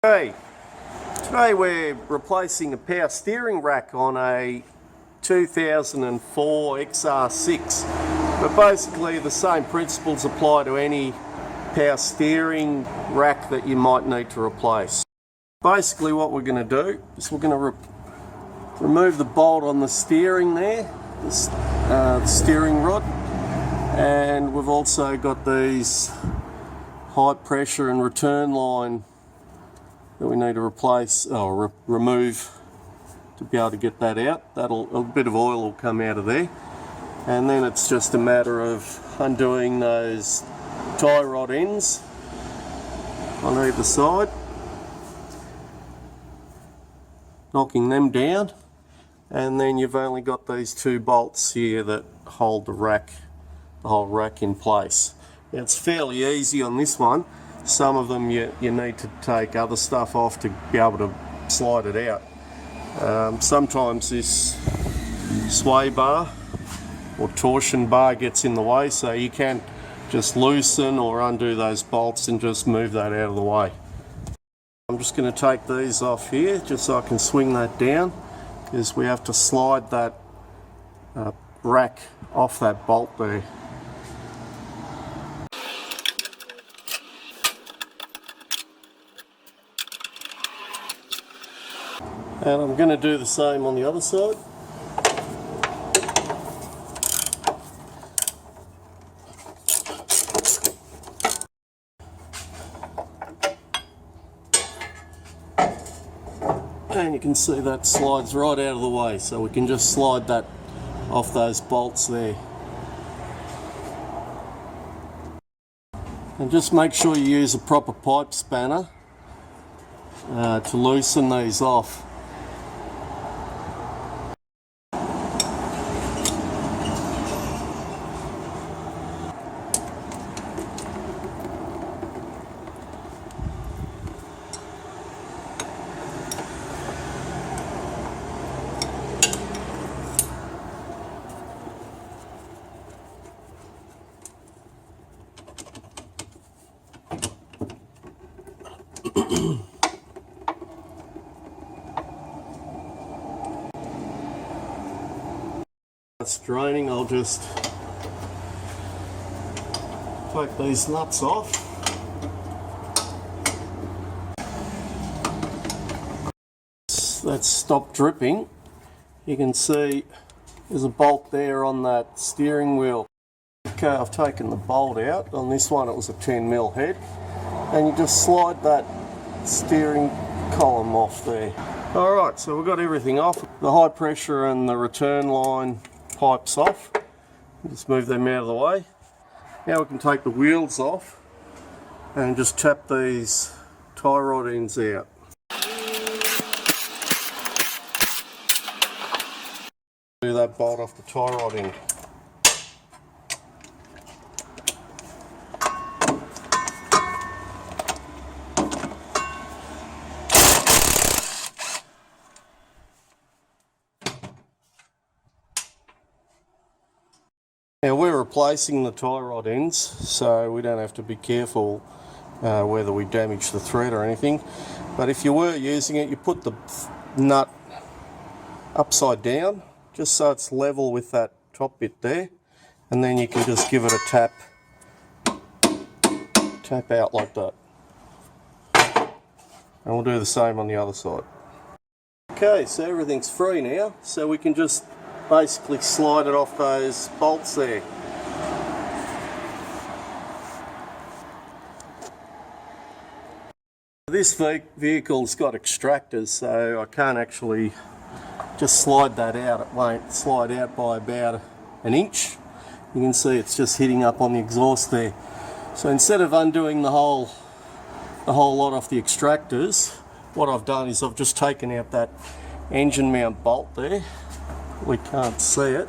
Hey, today we're replacing a power steering rack on a 2004 XR6, but basically the same principles apply to any power steering rack that you might need to replace. Basically what we're going to do is we're going to remove the bolt on the steering there, the steering rod, and we've also got these high pressure and return line that we need to replace or remove to be able to get that out. A bit of oil will come out of there, and then it's just a matter of undoing those tie rod ends on either side, knocking them down, and then you've only got these two bolts here that hold the whole rack in place. Now, it's fairly easy on this one. Some of them you need to take other stuff off to be able to slide it out. Sometimes this sway bar or torsion bar gets in the way, so you can just loosen or undo those bolts and just move that out of the way. I'm just going to take these off here just so I can swing that down, because we have to slide that rack off that bolt there. And I'm going to do the same on the other side. And you can see that slides right out of the way, so we can just slide that off those bolts there. And just make sure you use a proper pipe spanner to loosen these off. It's draining. I'll just take these nuts off. That's stopped dripping. You can see there's a bolt there on that steering wheel. Okay, I've taken the bolt out. On this one it was a 10mm head, and you just slide that steering column off there. Alright, so we've got everything off. The high pressure and the return line pipes off. Just move them out of the way. Now we can take the wheels off and just tap these tie rod ends out. Do that bolt off the tie rod end. Now we're replacing the tie rod ends, so we don't have to be careful whether we damage the thread or anything. But if you were using it, you put the nut upside down, just so it's level with that top bit there, and then you can just give it a tap out like that. And we'll do the same on the other side. Okay, so everything's free now, so we can just basically slide it off those bolts there. This vehicle's got extractors, so I can't actually just slide that out. It won't slide out by about an inch. You can see it's just hitting up on the exhaust there. So instead of undoing the whole lot off the extractors, what I've done is I've just taken out that engine mount bolt there. We can't see it.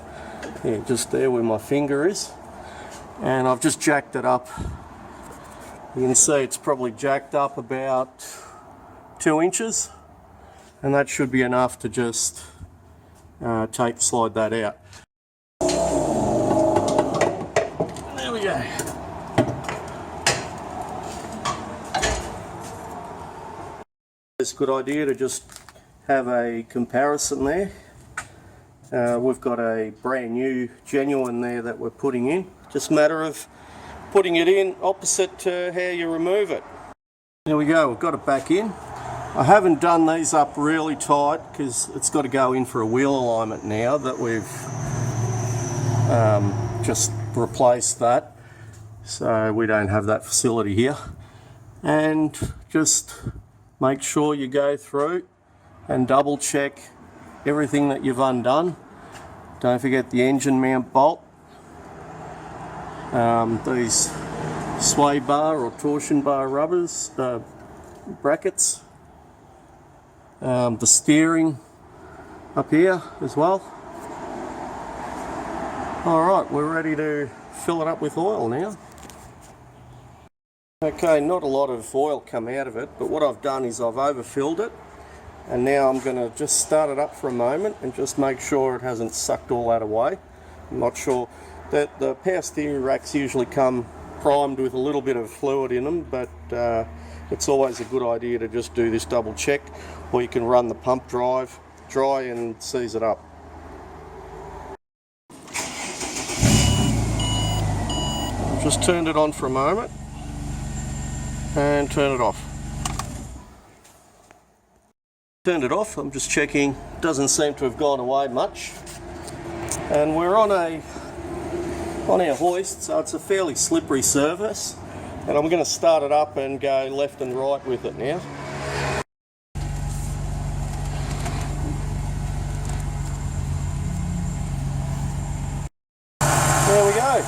Yeah, just there where my finger is. And I've just jacked it up. You can see it's probably jacked up about 2 inches. And that should be enough to just slide that out. There we go. always a good idea to just have a comparison there. We've got a brand new genuine there that we're putting in. Just a matter of putting it in opposite to how you remove it. There we go, we've got it back in. I haven't done these up really tight because it's got to go in for a wheel alignment now that we've just replaced that. So we don't have that facility here. And just make sure you go through and double check everything that you've undone. Don't forget the engine mount bolt, these sway bar or torsion bar rubbers, brackets, the steering up here as well. Alright, we're ready to fill it up with oil now. Okay, not a lot of oil come out of it, but what I've done is I've overfilled it, and now I'm going to just start it up for a moment and just make sure it hasn't sucked all that away. I'm not sure that the power steering racks usually come primed with a little bit of fluid in them, but it's always a good idea to just do this double check, or you can run the pump drive dry and seize it up. I've just turned it on for a moment and turn it off. Turned it off, I'm just checking, it doesn't seem to have gone away much. And we're on our hoist, so it's a fairly slippery surface. And I'm going to start it up and go left and right with it now. There we go.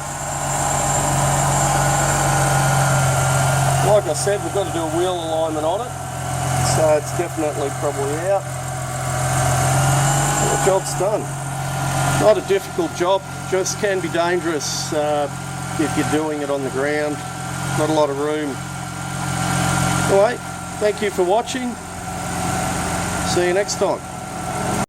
Like I said, we've got to do a wheel alignment on it, so it's definitely probably out. And the job's done. Not a difficult job, just can be dangerous if you're doing it on the ground. Not a lot of room. Anyway, thank you for watching. See you next time.